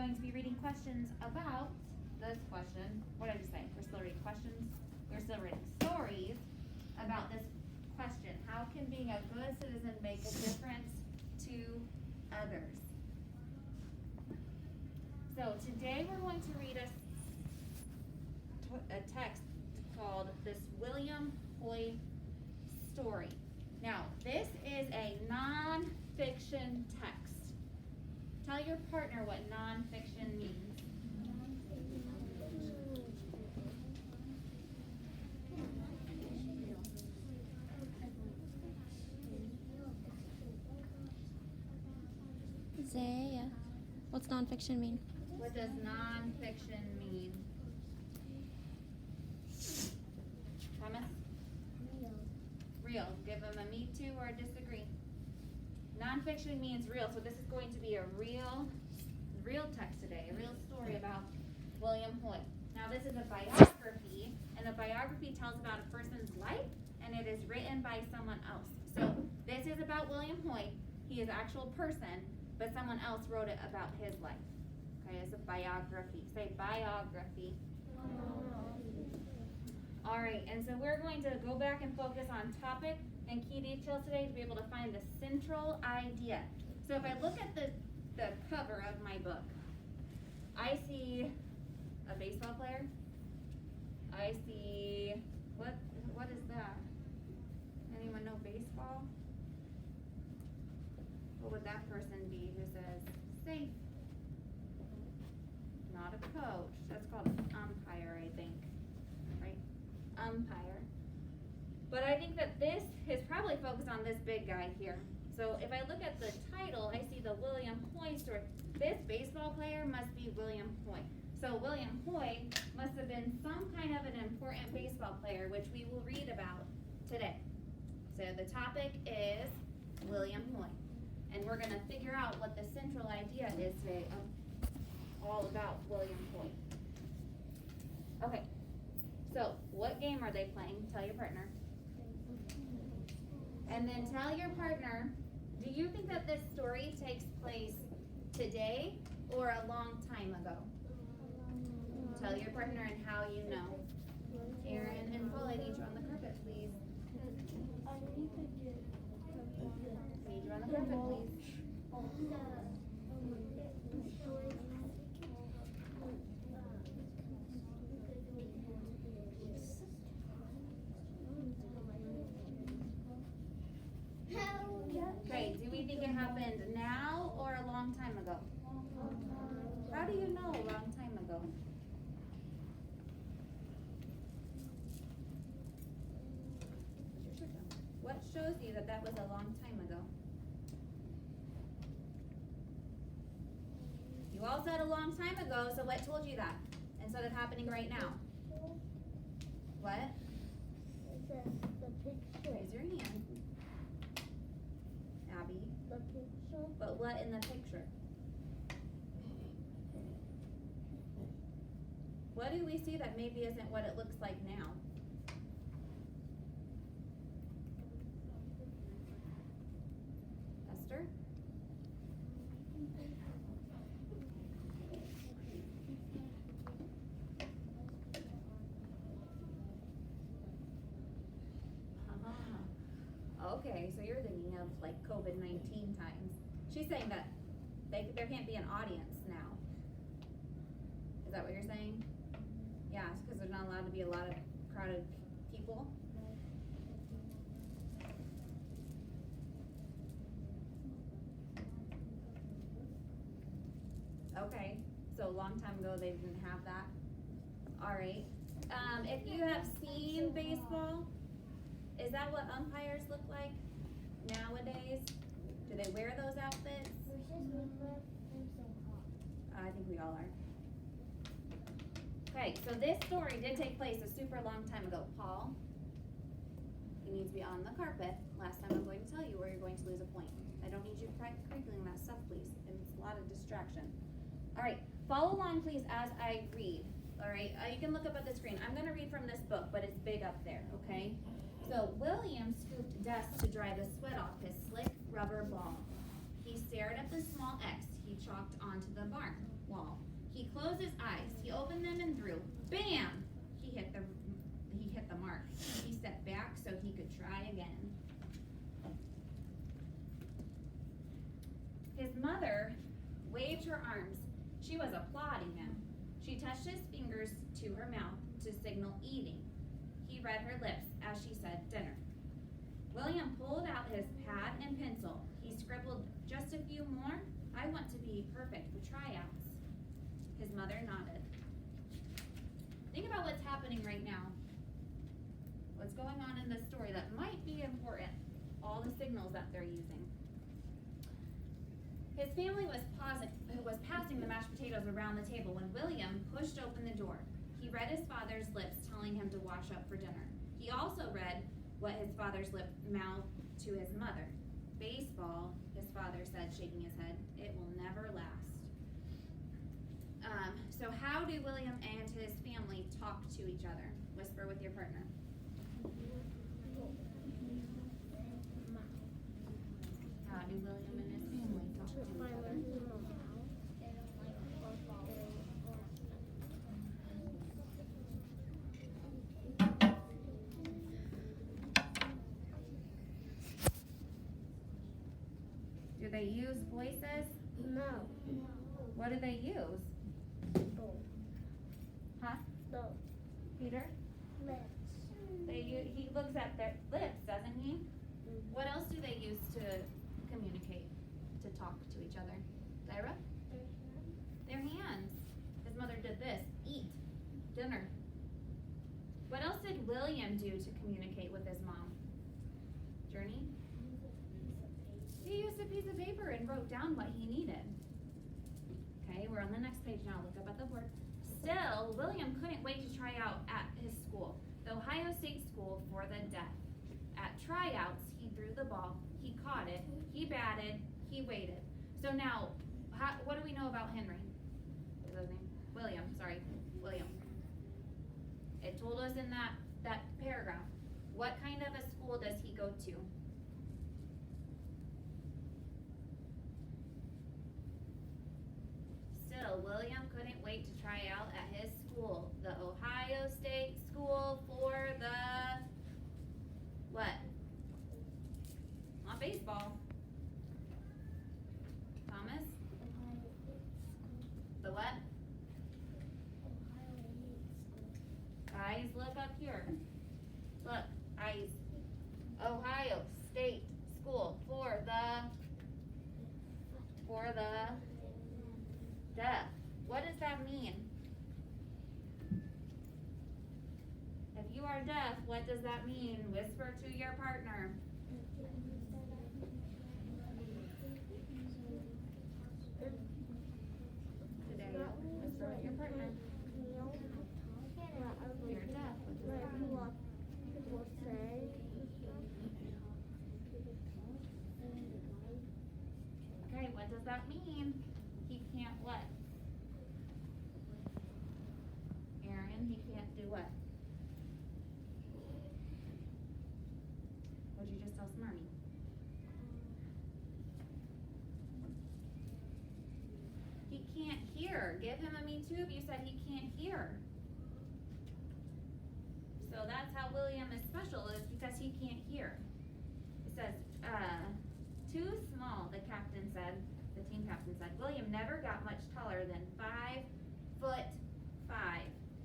going to be reading questions about this question. What did I just say? We're still reading questions. We're still reading stories about this question. How can being a good citizen make a difference to others? So today we're going to read a text called This William Hoy Story. Now, this is a non-fiction text. Tell your partner what non-fiction means. Zaya, what's nonfiction mean? What does non-fiction mean? Thomas? Real. Give them a me too or a disagree. Non-fiction means real, so this is going to be a real text today, a real story about William Hoy. Now this is a biography, and a biography tells about a person's life, and it is written by someone else. So this is about William Hoy. He is an actual person, but someone else wrote it about his life. Okay, it's a biography. Say biography. All right, and so we're going to go back and focus on topic and key details today to be able to find the central idea. So if I look at the cover of my book, I see a baseball player. I see, what is that? Anyone know baseball? What would that person be who says safe? Not a coach. That's called an umpire, I think. Right? Umpire. But I think that this is probably focused on this big guy here. So if I look at the title, I see the William Hoy story. This baseball player must be William Hoy. So William Hoy must have been some kind of an important baseball player, which we will read about today. So the topic is William Hoy. And we're going to figure out what the central idea is today of all about William Hoy. Okay, so what game are they playing? Tell your partner. And then tell your partner, do you think that this story takes place today or a long time ago? Tell your partner and how you know. Aaron and Paul, I need you on the carpet, please. Need you on the carpet, please. Okay, do we think it happened now or a long time ago? How do you know a long time ago? What shows you that that was a long time ago? You all said a long time ago, so what told you that? Instead of happening right now? What? The picture. Raise your hand. Abby. The picture. But what in the picture? What do we see that maybe isn't what it looks like now? Esther? Okay, so you're thinking of like COVID-19 times. She's saying that there can't be an audience now. Is that what you're saying? Yeah, it's because there's not allowed to be a lot of crowded people. Okay, so a long time ago they didn't have that. All right. If you have seen baseball, is that what umpires look like nowadays? Do they wear those outfits? I think we all are. Okay, so this story did take place a super long time ago. Paul, you need to be on the carpet. Last time I'm going to tell you or you're going to lose a point. I don't need you crinkling that stuff, please. It's a lot of distraction. All right, follow along, please, as I read. All right, you can look up at the screen. I'm going to read from this book, but it's big up there, okay? So William scooped dust to dry the sweat off his slick rubber ball. He stared at the small X he chalked onto the barn wall. He closed his eyes, he opened them and threw. Bam! He hit the mark. He stepped back so he could try again. His mother waved her arms. She was applauding him. She touched his fingers to her mouth to signal eating. He read her lips as she said dinner. William pulled out his pad and pencil. He scribbled just a few more. I want to be perfect for tryouts. His mother nodded. Think about what's happening right now. What's going on in this story that might be important. All the signals that they're using. His family was passing the mashed potatoes around the table when William pushed open the door. He read his father's lips telling him to wash up for dinner. He also read what his father's lip mouthed to his mother. Baseball, his father said, shaking his head, it will never last. So how do William and his family talk to each other? Whisper with your partner. How do William and his family talk to each other? Do they use voices? No. What do they use? Huh? No. Peter? Lips. He looks at their lips, doesn't he? What else do they use to communicate, to talk to each other? Lyra? Their hands. His mother did this. Eat. Dinner. What else did William do to communicate with his mom? Journey? He used a piece of paper and wrote down what he needed. Okay, we're on the next page now. Look up at the board. Still, William couldn't wait to try out at his school, the Ohio State School for the Deaf. At tryouts, he threw the ball, he caught it, he batted, he waited. So now, what do we know about Henry? What was his name? William. It told us in that paragraph. What kind of a school does he go to? Still, William couldn't wait to try out at his school, the Ohio State School for the what? Not baseball. Thomas? The what? Guys, look up here. Look, eyes. Ohio State School for the deaf. What does that mean? If you are deaf, what does that mean? Whisper to your partner. Today, whisper with your partner. You're deaf. What does that mean? Okay, what does that mean? He can't what? Aaron, he can't do what? What'd you just tell Smarmy? He can't hear. Give him a me too if you said he can't hear. So that's how William is special, is because he can't hear. It says, too small, the team captain said. William never got much taller than 5'5".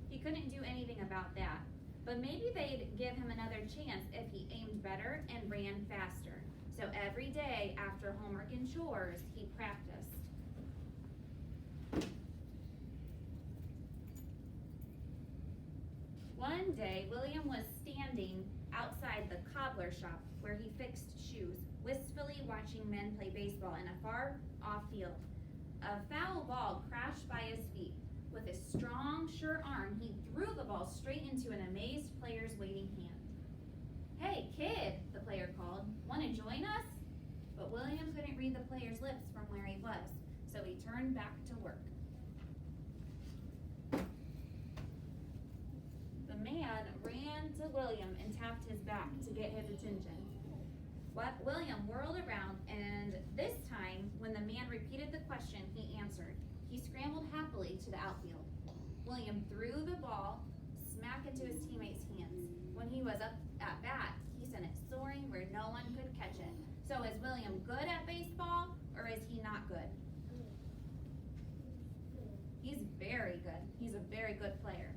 He couldn't do anything about that. But maybe they'd give him another chance if he aimed better and ran faster. So every day after homework and chores, he practiced. One day, William was standing outside the cobbler shop where he fixed shoes, wistfully watching men play baseball in a far-off field. A foul ball crashed by his feet. With his strong, sure arm, he threw the ball straight into an amazed player's waiting hand. "Hey, kid," the player called. "Want to join us?" But William couldn't read the player's lips from where he was, so he turned back to work. The man ran to William and tapped his back to get his attention. William whirled around, and this time, when the man repeated the question, he answered. He scrambled happily to the outfield. William threw the ball smack into his teammate's hands. When he was up at bat, he sent it soaring where no one could catch it. So is William good at baseball, or is he not good? He's very good. He's a very good player.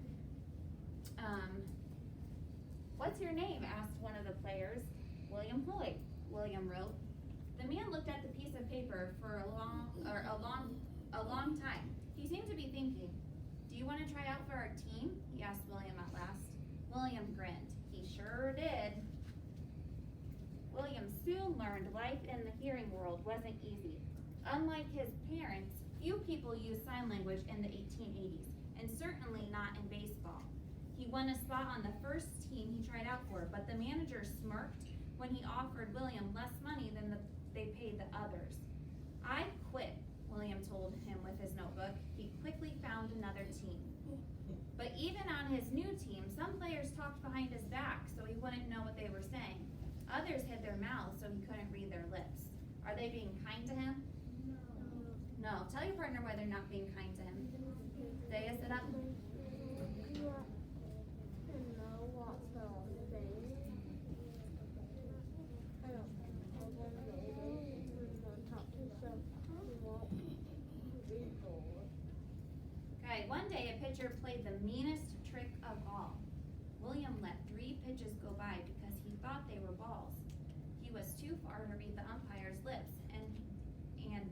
What's your name? Asked one of the players. William Floyd, William wrote. The man looked at the piece of paper for a long time. He seemed to be thinking. Do you want to try out for our team? He asked William at last. William grinned. He sure did. William soon learned life in the hearing world wasn't easy. Unlike his parents, few people used sign language in the 1880s, and certainly not in baseball. He won a spot on the first team he tried out for, but the manager smirked when he offered William less money than they paid the others. I quit, William told him with his notebook. He quickly found another team. But even on his new team, some players talked behind his back so he wouldn't know what they were saying. Others hid their mouths so he couldn't read their lips. Are they being kind to him? No. Tell your partner why they're not being kind to him. Daya, sit up. Okay, one day a pitcher played the meanest trick of all. William let 3 pitches go by because he thought they were balls. He was too far to read the umpire's lips and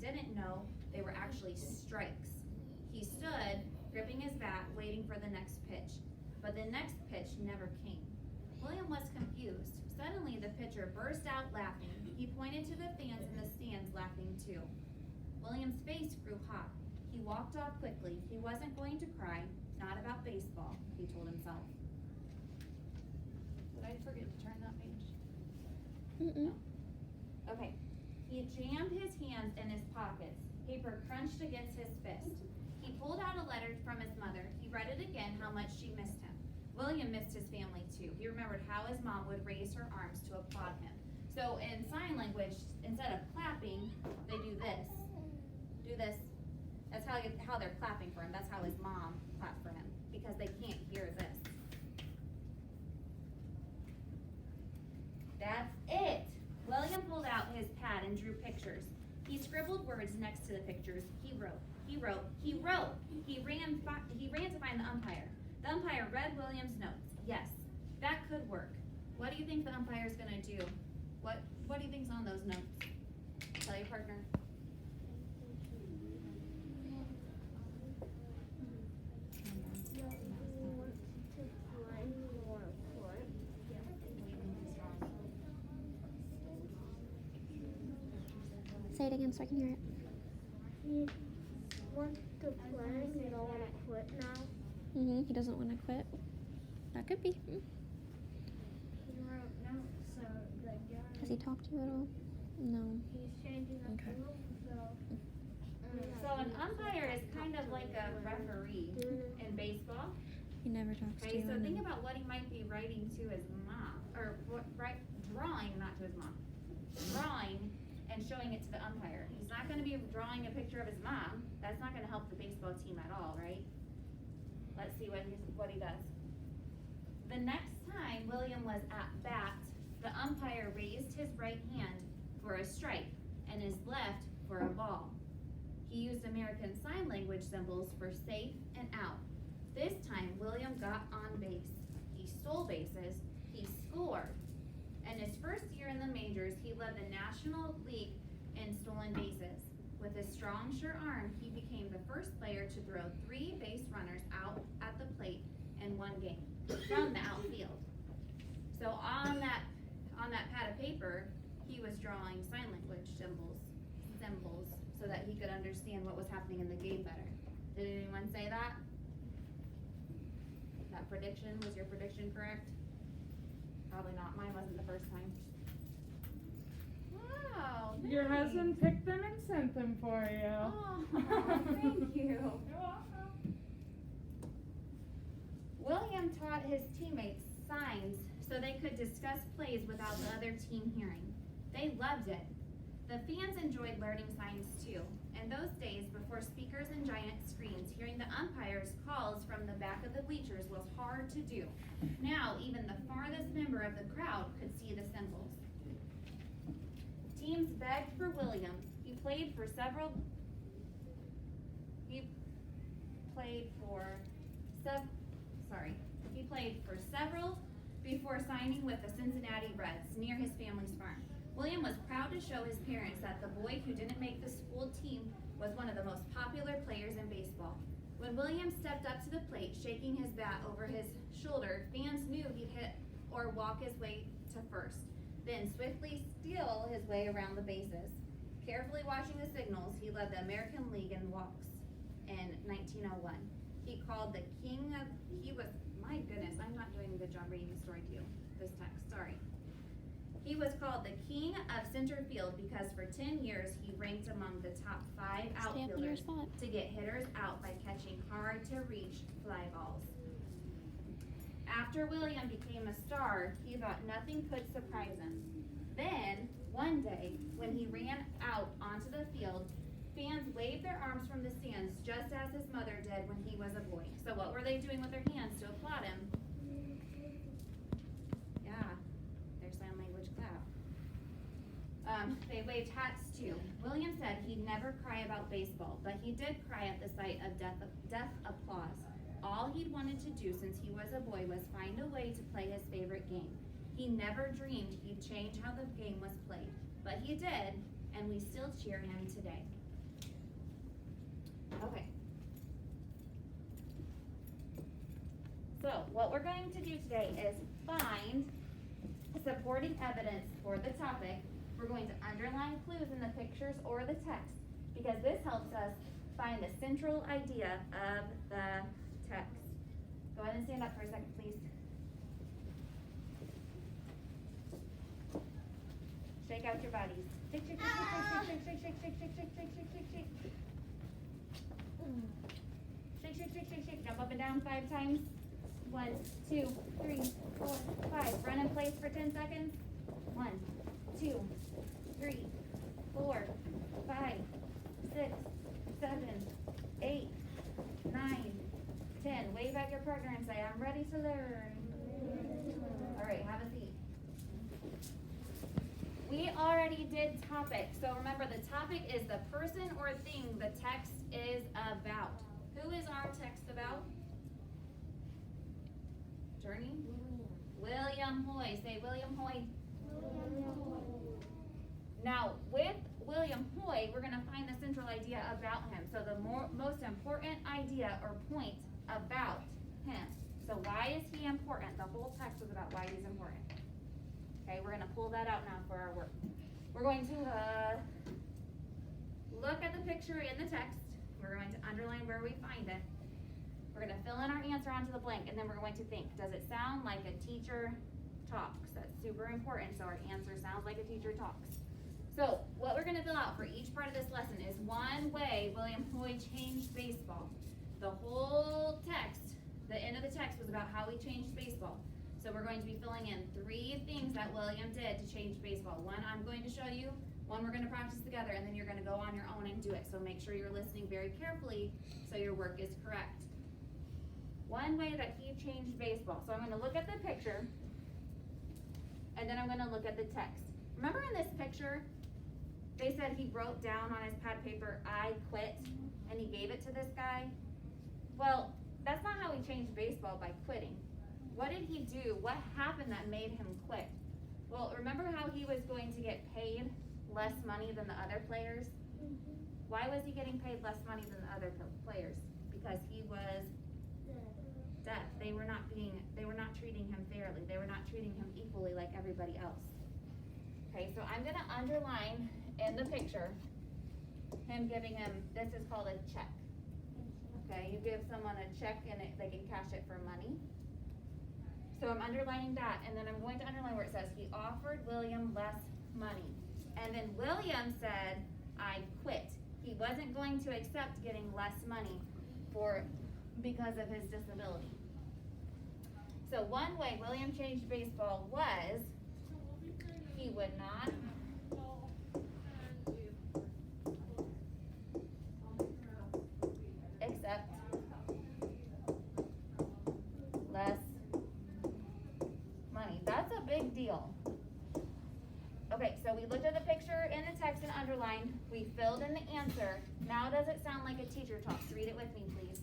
didn't know they were actually strikes. He stood, gripping his bat, waiting for the next pitch. But the next pitch never came. William was confused. Suddenly the pitcher burst out laughing. He pointed to the fans in the stands laughing too. William's face grew hot. He walked off quickly. He wasn't going to cry, not about baseball, he told himself. Did I forget to turn that page? Mm-mm. No. Okay. He jammed his hands in his pockets. Paper crunched against his fist. He pulled out a letter from his mother. He read it again how much she missed him. William missed his family too. He remembered how his mom would raise her arms to applaud him. So in sign language, instead of clapping, they do this. Do this. That's how they're clapping for him. That's how his mom clapped for him, because they can't hear this. That's it. William pulled out his pad and drew pictures. He scribbled words next to the pictures. He wrote. He ran to find the umpire. The umpire read William's notes. Yes, that could work. What do you think the umpire's gonna do? What do you think's on those notes? Tell your partner. Say it again so I can hear it. He wants to play, he don't want to quit now. He doesn't want to quit. That could be. He wrote notes, so the guy. Has he talked to you at all? No. He's changing up Okay. the rules, so. So an umpire is kind of like a referee in baseball. He never talks to Okay, you. so I think know. about what he might be writing to his mom, or drawing, not to his mom, drawing and showing it to the umpire. He's not gonna be drawing a picture of his mom. That's not gonna help the baseball team at all, right? Let's see what he does. The next time William was at bat, the umpire raised his right hand for a strike and his left for a ball. He used American Sign Language symbols for safe and out. This time, William got on base. He stole bases. He scored. In his first year in the majors, he led the National League in stolen bases. With his strong, sure arm, he became the first player to throw 3 base runners out at the plate in one game from the outfield. So on that pad of paper, he was drawing sign language symbols so that he could understand what was happening in the game better. Did anyone say that? That prediction, was your prediction correct? Probably not, mine wasn't the first time. Wow, Your nice. husband picked them and sent them for you. Oh, thank you. You're welcome. William taught his teammates signs so they could discuss plays without the other team hearing. They loved it. The fans enjoyed learning signs too. In those days, before speakers and giant screens, hearing the umpires' calls from the back of the bleachers was hard to do. Now, even the farthest member of the crowd could see the symbols. Teams begged for William. He played for several before signing with the Cincinnati Reds near his family's farm. William was proud to show his parents that the boy who didn't make the school team was one of the most popular players in baseball. When William stepped up to the plate, shaking his bat over his shoulder, fans knew he'd hit or walk his way to first, then swiftly steal his way around the bases. Carefully watching the signals, he led the American League in walks in 1901. My goodness, I'm not doing a good job reading the story to you, this text, sorry. He was called the King of Center Field because for 10 years he ranked among the top 5 Stay up in your outfielders spot. to get hitters out by catching hard-to-reach fly balls. After William became a star, he thought nothing could surprise him. Then, one day, when he ran out onto the field, fans waved their arms from the stands just as his mother did when he was a boy. So what were they doing with their hands to applaud him? Yeah, their sign language clap. They waved hats too. William said he'd never cry about baseball, but he did cry at the sight of deaf applause. All he'd wanted to do since he was a boy was find a way to play his favorite game. He never dreamed he'd change how the game was played, but he did, and we still cheer him today. Okay. So, what we're going to do today is find supporting evidence for the topic. We're going to underline clues in the pictures or the text, because this helps us find the central idea of the text. Go ahead and stand up for a second, please. Shake out your bodies. Shake, shake, shake, shake, shake, shake, shake, shake, shake, shake, shake, shake, shake, shake. Shake, shake, shake, shake, shake. Jump up and down 5 times. 1, 2, 3, 4, 5. Run in place for 10 seconds. 1, 2, 3, 4, 5, 6, 7, 8, 9, 10. Wave at your partner and say, I'm ready to learn. All right, have a seat. We already did topic. So remember, the topic is the person or thing the text is about. Who is our text about? Journey? William Hoy. Say William Hoy. Now, with William Hoy, we're going to find the central idea about him. So the most important idea or point about him. So why is he important? The whole text is about why he's important. Okay, we're going to pull that out now for our work. We're going to look at the picture in the text. We're going to underline where we find it. We're going to fill in our answer onto the blank, and then we're going to think, does it sound like a teacher talks? That's super important, so our answer sounds like a teacher talks. So what we're going to fill out for each part of this lesson is one way William Hoy changed baseball. The whole text, the end of the text was about how he changed baseball. So we're going to be filling in 3 things that William did to change baseball. One I'm going to show you, one we're going to practice together, and then you're going to go on your own and do it. So make sure you're listening very carefully so your work is correct. One way that he changed baseball. So I'm going to look at the picture, and then I'm going to look at the text. Remember in this picture, they said he wrote down on his pad paper, I quit, and he gave it to this guy? Well, that's not how he changed baseball, by quitting. What did he do? What happened that made him quit? Well, remember how he was going to get paid less money than the other players? Why was he getting paid less money than the other players? Because he was deaf. They were not treating him fairly. They were not treating him equally like everybody else. Okay, so I'm gonna underline in the picture him giving him, this is called a check. Okay, you give someone a check and they can cash it for money. So I'm underlining that, and then I'm going to underline where it says he offered William less money. And then William said, I quit. He wasn't going to accept getting less money because of his disability. So one way William changed baseball was he would not deal? Okay, so we looked at the picture and the text and underlined, we filled in the answer. Now does it sound like a teacher talks? Read it with me, please.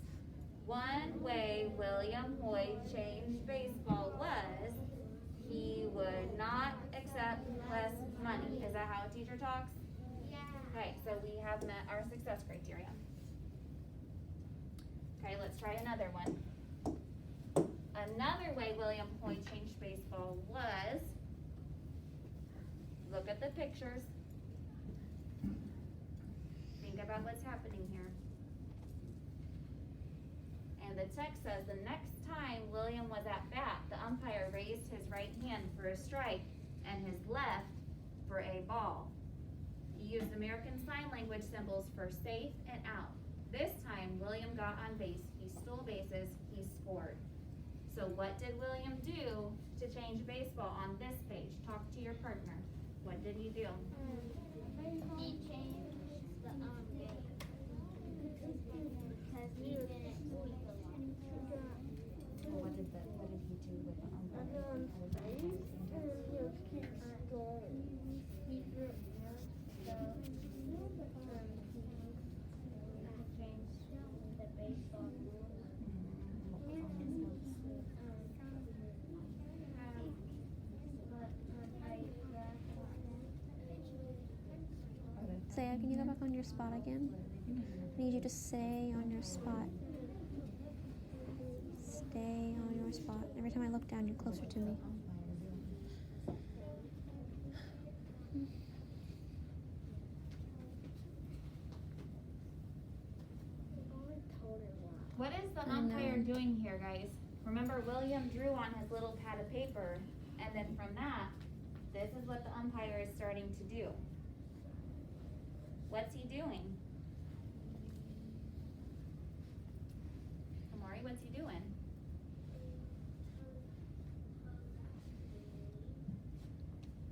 One way William Hoy changed baseball was he would not accept less money. Is that how a teacher talks? Yeah. Okay, so we have met our success criteria. Okay, let's try another one. Another way William Hoy changed baseball was, look at the pictures. Think about what's happening here. And the text says, the next time William was at bat, the umpire raised his right hand for a strike and his left for a ball. He used American Sign Language symbols for safe and out. This time, William got on base, he stole bases, he scored. So what did William do to change baseball on this page? Talk to your partner. What did he do? He changed the game because he didn't sweep the line. What did he do with the Everyone's face and he'll keep going. He changed the baseball rule. Saya, can you go back on your spot again? I need you to stay on your spot. Stay on your spot. Every time I look down, you're closer to me. What is the I umpire know. doing here, guys? Remember, William drew on his little pad of paper, and then from that, this is what the umpire is starting to do. What's he doing? Amari, what's he doing?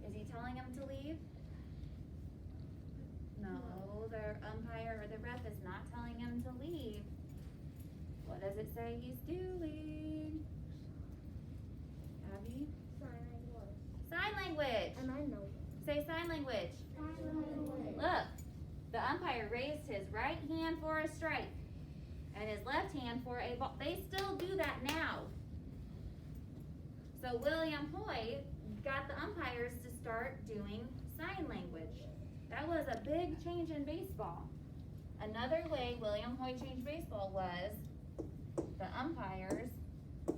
Is he telling him to leave? No, the umpire or the ref is not telling him to leave. What does it say he's doing? Abby? Sign language. And I know. Say sign language. Look, the umpire raised his right hand for a strike and his left hand for a ball. They still do that now. So William Hoy got the umpires to start doing sign language. That was a big change in baseball. Another way William Hoy changed baseball was the umpires who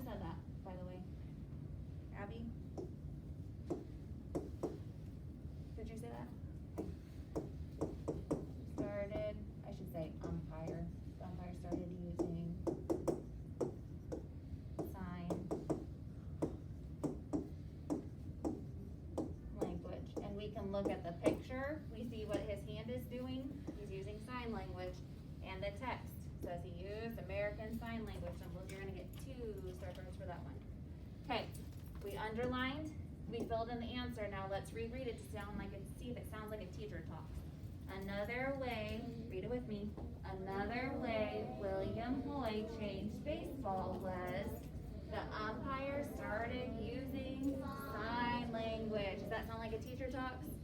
said that, by the way? Abby? Did you say that? Started, I should say umpire. The umpire started using sign language. And we can look at the picture, we see what his hand is doing, he's using sign language. And the text says he used American Sign Language symbols, you're gonna get 2 star cards for that one. Okay, we underlined, we filled in the answer, now let's reread it to sound like see if it sounds like a teacher talks. Another way, read it with me, another way William Hoy changed baseball was the umpire started using sign language. Does that sound like a teacher talks?